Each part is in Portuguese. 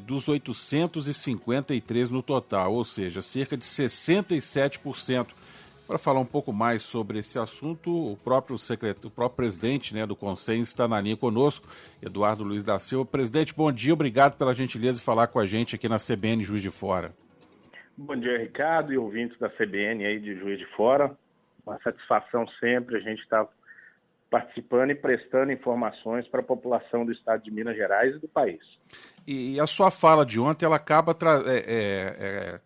dos 853 no total, ou seja, cerca de 67%. Para falar um pouco mais sobre esse assunto, o próprio presidente, né, do Conselho está na linha conosco, Eduardo Luiz da Silva. Presidente, bom dia, obrigado pela gentileza de falar com a gente aqui na CBN Juiz de Fora. Bom dia, Ricardo, e ouvintes da CBN aí de Juiz de Fora. Uma satisfação sempre a gente estar participando e prestando informações para a população do estado de Minas Gerais e do país. E a sua fala de ontem, ela acaba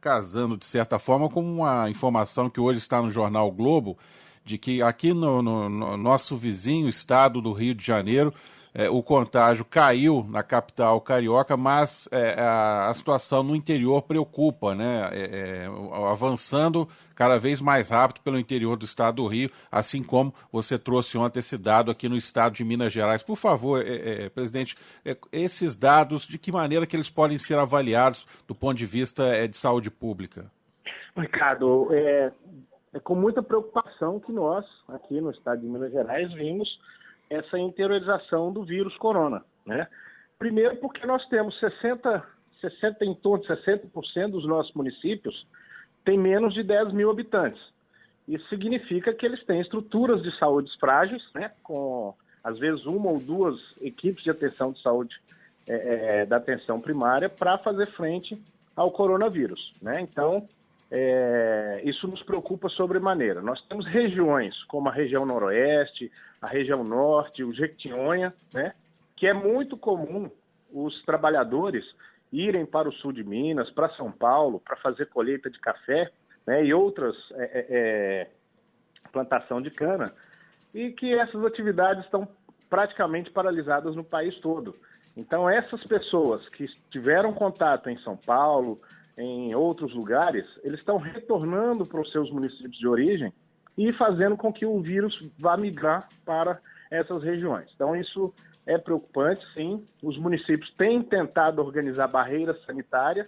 casando, de certa forma, com uma informação que hoje está no jornal o Globo, de que aqui no nosso vizinho estado do Rio de Janeiro, o contágio caiu na capital carioca, mas a situação no interior preocupa, né? Avançando cada vez mais rápido pelo interior do estado do Rio, assim como você trouxe ontem esse dado aqui no estado de Minas Gerais. Por favor, presidente, esses dados, de que maneira que eles podem ser avaliados do ponto de vista de saúde pública? Ricardo, é com muita preocupação que nós, aqui no estado de Minas Gerais, vimos essa interiorização do vírus corona, né? Primeiro porque nós temos em torno de 60% dos nossos municípios tem menos de 10 mil habitantes. Isso significa que eles têm estruturas de saúde frágeis, né? Com, às vezes, uma ou duas equipes de atenção de saúde da atenção primária para fazer frente ao coronavírus, né? Então, isso nos preocupa sobremaneira. Nós temos regiões como a região noroeste, a região norte, o Jequitinhonha, né, que é muito comum os trabalhadores irem para o sul de Minas, para São Paulo, para fazer colheita de café, né, e outras plantação de cana, e que essas atividades estão praticamente paralisadas no país todo. Então, essas pessoas que tiveram contato em São Paulo, em outros lugares, eles estão retornando para os seus municípios de origem e fazendo com que o vírus vá migrar para essas regiões. Então, isso é preocupante, sim. Os municípios têm tentado organizar barreiras sanitárias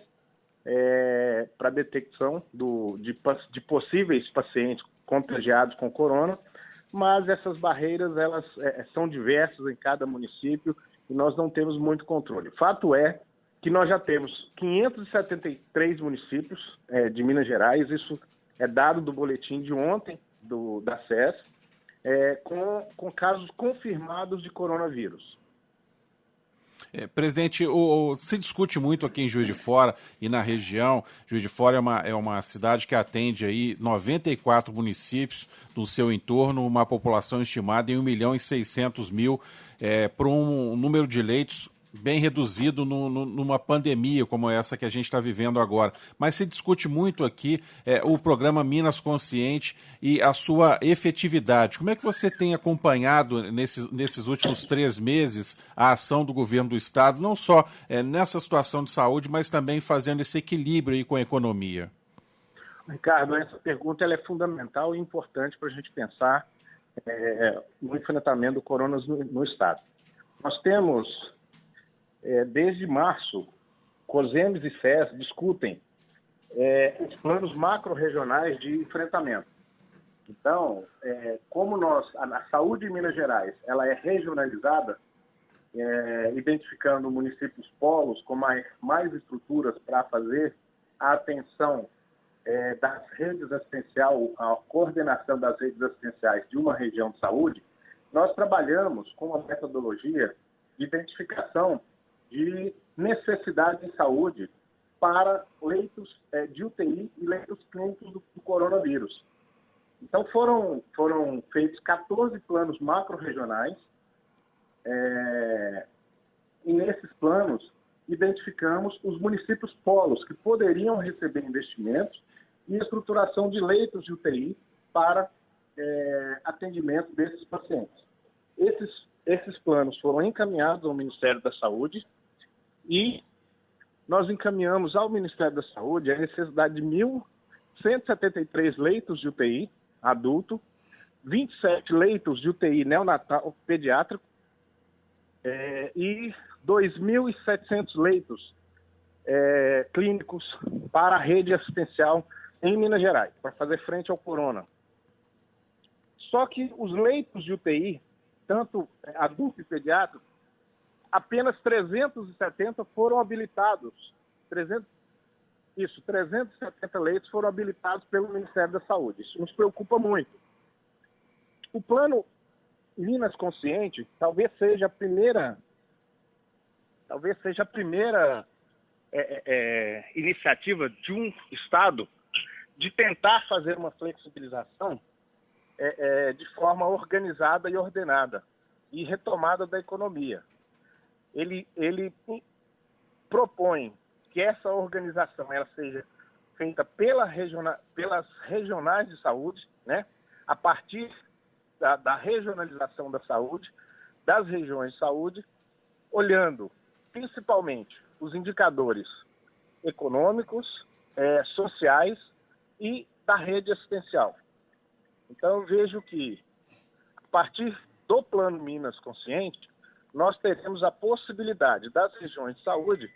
para detecção de possíveis pacientes contagiados com corona, mas essas barreiras elas são diversas em cada município e nós não temos muito controle. Fato é que nós já temos 573 municípios de Minas Gerais, isso é dado do boletim de ontem da SES, com casos confirmados de coronavírus. Presidente, se discute muito aqui em Juiz de Fora e na região. Juiz de Fora é uma cidade que atende aí 94 municípios no seu entorno, uma população estimada em 1.600.000, para um número de leitos bem reduzido numa pandemia como essa que a gente está vivendo agora. Mas se discute muito aqui o programa Minas Consciente e a sua efetividade. Como é que você tem acompanhado nesses últimos 3 meses a ação do governo do estado, não só nessa situação de saúde, mas também fazendo esse equilíbrio aí com a economia? Ricardo, essa pergunta ela é fundamental e importante para a gente pensar no enfrentamento do coronavírus no estado. Nós temos desde março, COSEMES e FES discutem os planos macro-regionais de enfrentamento. Então, como a saúde em Minas Gerais ela é regionalizada, identificando municípios polos com mais estruturas para fazer a atenção das redes assistenciais, a coordenação das redes assistenciais de uma região de saúde, nós trabalhamos com uma metodologia de identificação de necessidade de saúde para leitos de UTI e leitos clínicos do coronavírus. Então, foram feitos 14 planos macro-regionais e nesses planos identificamos os municípios polos que poderiam receber investimentos e estruturação de leitos de UTI para atendimento desses pacientes. Esses planos foram encaminhados ao Ministério da Saúde e nós encaminhamos ao Ministério da Saúde a necessidade de 1.173 leitos de UTI adulto, 27 leitos de UTI neonatal pediátrico e 2.700 leitos clínicos para a rede assistencial em Minas Gerais, para fazer frente ao corona. Só que os leitos de UTI, tanto adulto e pediátrico, apenas 370 foram habilitados. 370 leitos foram habilitados pelo Ministério da Saúde. Isso nos preocupa muito. O plano Minas Consciente talvez seja a primeira iniciativa de um Estado de tentar fazer uma flexibilização de forma organizada e ordenada e retomada da economia. Ele propõe que essa organização ela seja feita pelas regionais de saúde, né? A partir da regionalização da saúde, das regiões de saúde, olhando principalmente os indicadores econômicos, sociais e da rede assistencial. Então, eu vejo que, a partir do Plano Minas Consciente, nós teremos a possibilidade das regiões de saúde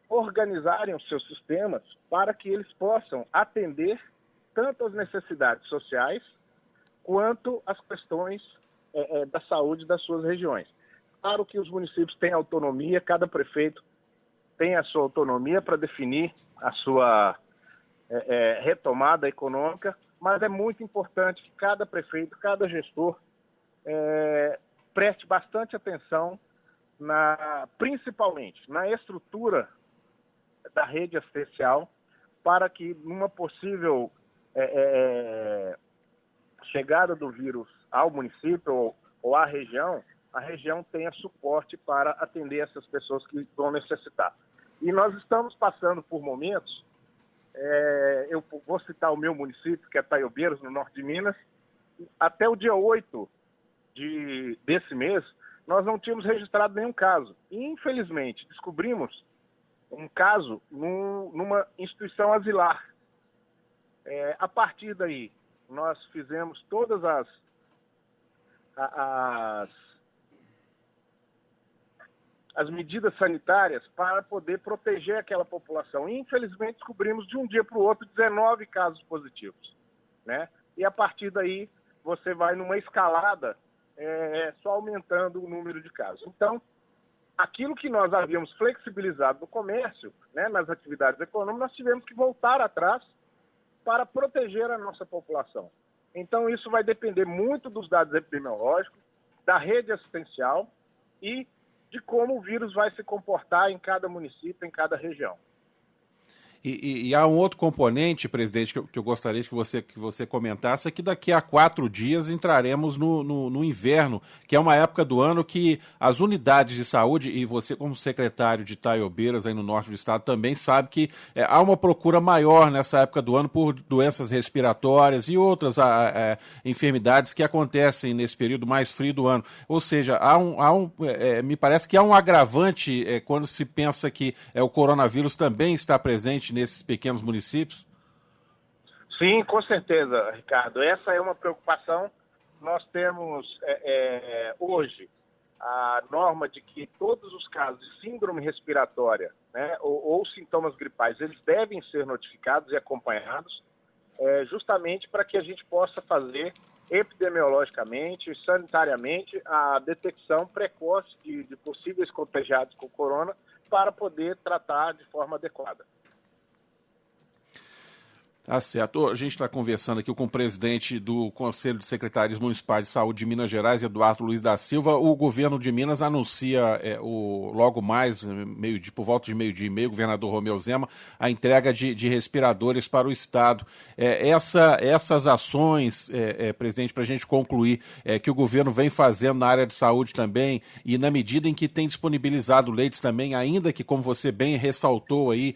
organizarem os seus sistemas para que eles possam atender tanto as necessidades sociais quanto as questões da saúde das suas regiões. Claro que os municípios têm autonomia, cada prefeito tem a sua autonomia para definir a sua retomada econômica, mas é muito importante que cada prefeito, cada gestor preste bastante atenção, principalmente na estrutura da rede assistencial, para que numa possível chegada do vírus ao município ou à região, a região tenha suporte para atender essas pessoas que vão necessitar. E nós estamos passando por momentos, eu vou citar o meu município, que é Taiobeiras, no norte de Minas. Até o dia 8 desse mês, nós não tínhamos registrado nenhum caso. E, infelizmente, descobrimos um caso numa instituição asilar. A partir daí, nós fizemos todas as medidas sanitárias para poder proteger aquela população. E, infelizmente, descobrimos de um dia para o outro 19 casos positivos, né? E, a partir daí, você vai numa escalada só aumentando o número de casos. Então, aquilo que nós havíamos flexibilizado no comércio, né, nas atividades econômicas, nós tivemos que voltar atrás para proteger a nossa população. Então, isso vai depender muito dos dados epidemiológicos, da rede assistencial e de como o vírus vai se comportar em cada município, em cada região. E há um outro componente, presidente, que eu gostaria que você comentasse, é que daqui a 4 dias entraremos no inverno, que é uma época do ano que as unidades de saúde, e você como secretário de Taiobeiras, aí no norte do estado, também sabe que há uma procura maior nessa época do ano por doenças respiratórias e outras enfermidades que acontecem nesse período mais frio do ano. Ou seja, me parece que há um agravante quando se pensa que o coronavírus também está presente nesses pequenos municípios? Sim, com certeza, Ricardo. Essa é uma preocupação. Nós temos hoje a norma de que todos os casos de síndrome respiratória, né, ou sintomas gripais, eles devem ser notificados e acompanhados, justamente para que a gente possa fazer epidemiologicamente, sanitariamente, a detecção precoce de possíveis contagiados com corona para poder tratar de forma adequada. Tá certo. A gente está conversando aqui com o presidente do Conselho de Secretários Municipais de Saúde de Minas Gerais, Eduardo Luiz da Silva. O governo de Minas anuncia logo mais, por volta de meio-dia e meio, o governador Romeu Zema, a entrega de respiradores para o Estado. Essas ações, presidente, para a gente concluir, que o governo vem fazendo na área de saúde também, e na medida em que tem disponibilizado leitos também, ainda que, como você bem ressaltou aí,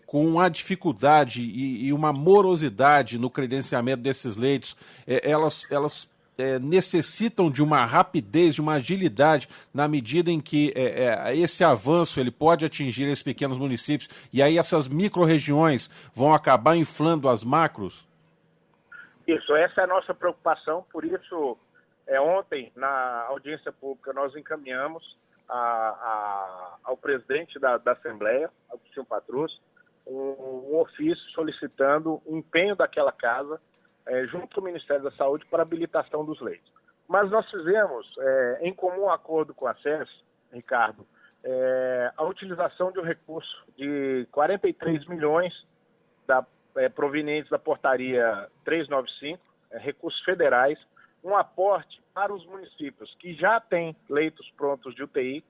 com a dificuldade e uma morosidade no credenciamento desses leitos, elas necessitam de uma rapidez, de uma agilidade, na medida em que esse avanço ele pode atingir esses pequenos municípios, e aí essas micro-regiões vão acabar inflando as macros? Isso, essa é a nossa preocupação, por isso, ontem, na audiência pública, nós encaminhamos ao presidente da Assembleia, Agostinho Patrus, um ofício solicitando o empenho daquela casa junto com o Ministério da Saúde para habilitação dos leitos. Mas nós fizemos, em comum acordo com a SES, Ricardo, a utilização de um recurso de 43 milhões provenientes da portaria 395, recursos federais, um aporte para os municípios que já têm leitos prontos de UTI,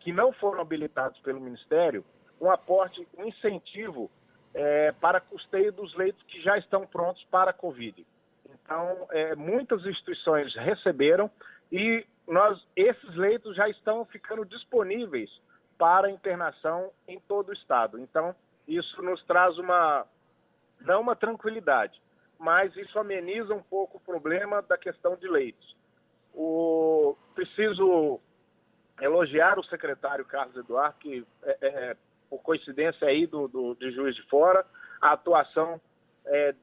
que não foram habilitados pelo Ministério, um aporte, um incentivo para custeio dos leitos que já estão prontos para a Covid. Então, muitas instituições receberam e esses leitos já estão ficando disponíveis para internação em todo o estado. Então, isso nos traz não uma tranquilidade, mas isso ameniza um pouco o problema da questão de leitos. Preciso elogiar o secretário Carlos Eduardo, que por coincidência aí de Juiz de Fora, a atuação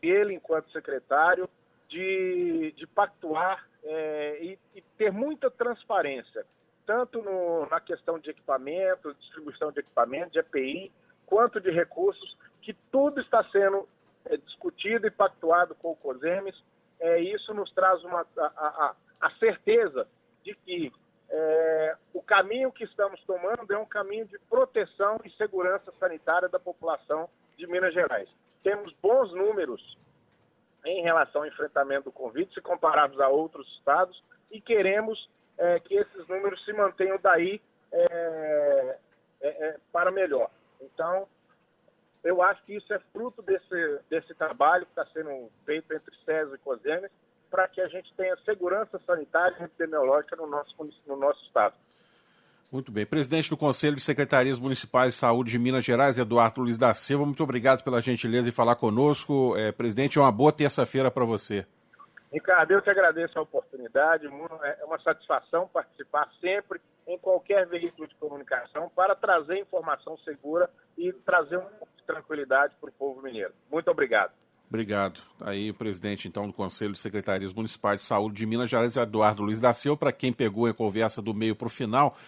dele enquanto secretário de pactuar e ter muita transparência, tanto na questão de equipamento, distribuição de equipamento, de EPI, quanto de recursos, que tudo está sendo discutido e pactuado com o COSEMES. Isso nos traz a certeza de que o caminho que estamos tomando é um caminho de proteção e segurança sanitária da população de Minas Gerais. Temos bons números em relação ao enfrentamento do Covid, se compararmos a outros estados, e queremos que esses números se mantenham daí para melhor. Então, eu acho que isso é fruto desse trabalho que está sendo feito entre SES e COSEMES, para que a gente tenha segurança sanitária e epidemiológica no nosso estado. Muito bem. Presidente do Conselho de Secretarias Municipais de Saúde de Minas Gerais, Eduardo Luiz da Silva, muito obrigado pela gentileza de falar conosco. Presidente, uma boa terça-feira para você. Ricardo, eu te agradeço a oportunidade. É uma satisfação participar sempre em qualquer veículo de comunicação para trazer informação segura e trazer um pouco de tranquilidade para o povo mineiro. Muito obrigado. Obrigado. Aí o presidente, então, do Conselho de Secretarias Municipais de Saúde de Minas Gerais, Eduardo Luiz da Silva. Para quem pegou a conversa do meio para o final,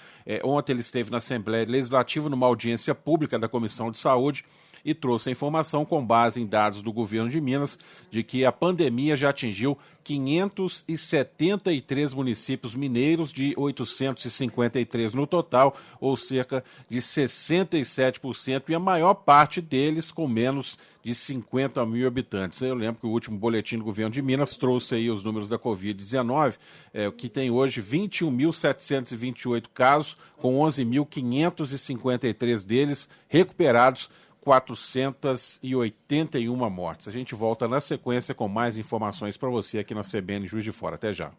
ontem ele esteve na Assembleia Legislativa, numa audiência pública da Comissão de Saúde, e trouxe a informação, com base em dados do governo de Minas, de que a pandemia já atingiu 573 municípios mineiros, de 853 no total, ou cerca de 67%, e a maior parte deles com menos de 50 mil habitantes. Eu lembro que o último boletim do governo de Minas trouxe aí os números da Covid-19, que tem hoje 21.728 casos, com 11.553 deles recuperados, 481 mortes. A gente volta na sequência com mais informações para você aqui na CBN Juiz de Fora. Até já.